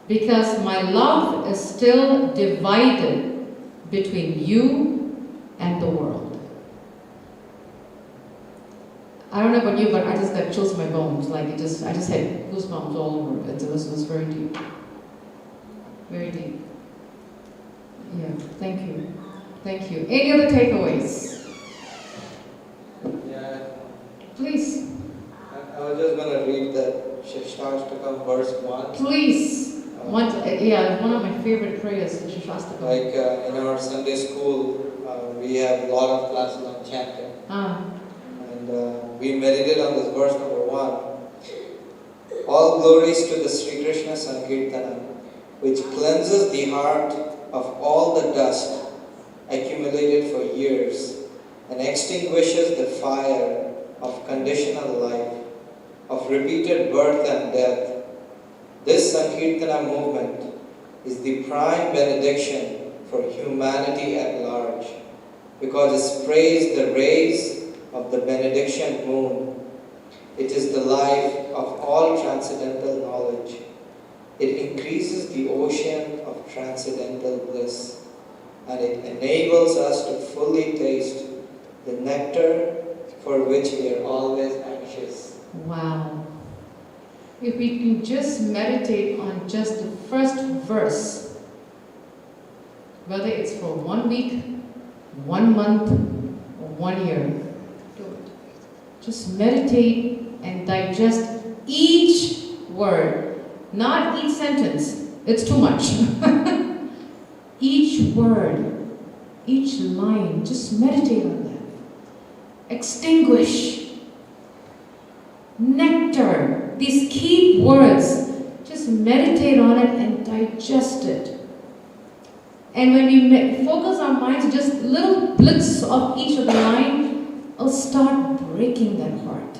because my love is still divided between you and the world? I don't know about you, but I just got chills in my bones. Like I just had goosebumps all over. It was very deep. Very deep. Yeah, thank you. Thank you. Any other takeaways? Yeah, Please. I was just going to read that Shashtastakam verse 1. Please. One of my favorite prayers, Shashtastakam. Like in our Sunday school, we have a lot of classes on chanting. And we meditate on this verse number 1. All glories to the Sri Krishna Sankirtana, which cleanses the heart of all the dust accumulated for years and extinguishes the fire of conditional life, of repeated birth and death. This Sankirtana movement is the prime benediction for humanity at large, because it sprays the rays of the benediction moon. It is the life of all transcendental knowledge. It increases the ocean of transcendental bliss, and it enables us to fully taste the nectar for which we are always anxious. Wow. If we can just meditate on just the first verse, whether it's for 1 week, 1 month, or 1 year, do it. Just meditate and digest each word, not each sentence. It's too much. Each word, each line, just meditate on that. Extinguish. Nectar. These key words. Just meditate on it and digest it. And when we focus our minds, just little blips of each of the line, it'll start breaking that heart.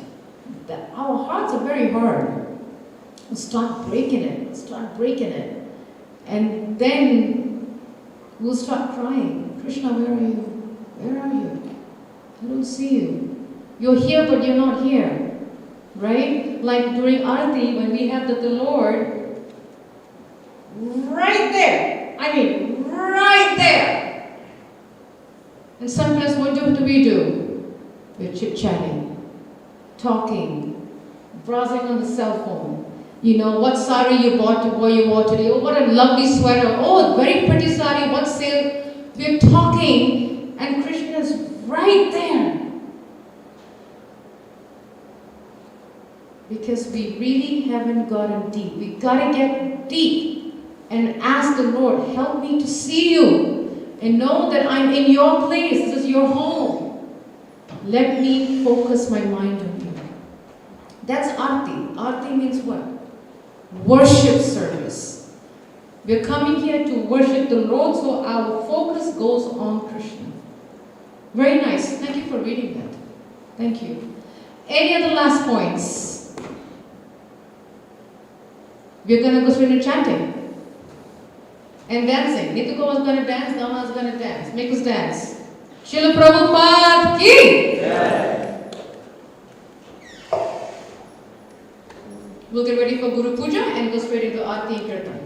Our hearts are very hard. We'll start breaking it. And then we'll start crying. Krishna, where are you? Where are you? I don't see you. You're here, but you're not here. Right? Like during Arati, when we have the Lord right there. I mean, right there. And sometimes what do we do? We're chit-chatting, talking, browsing on the cell phone. You know, what sari you bought to wear you wore today. Oh, what a lovely sweater. Oh, very pretty sari. What sale? We're talking, and Krishna is right there. Because we really haven't gotten deep. We gotta get deep and ask the Lord, help me to see you and know that I'm in your place. This is your home. Let me focus my mind on you. That's Arti. Arti means what? Worship service. We're coming here to worship the Lord, so our focus goes on Krishna. Very nice. Thank you for reading that. Thank you. Any other last points? We're going to go straight into chanting and dancing. Nituko was going to dance, Dhamma was going to dance. Make us dance. Srila Prabhupada ki! We'll get ready for Guru Puja and go straight into Aarti and Kirtan.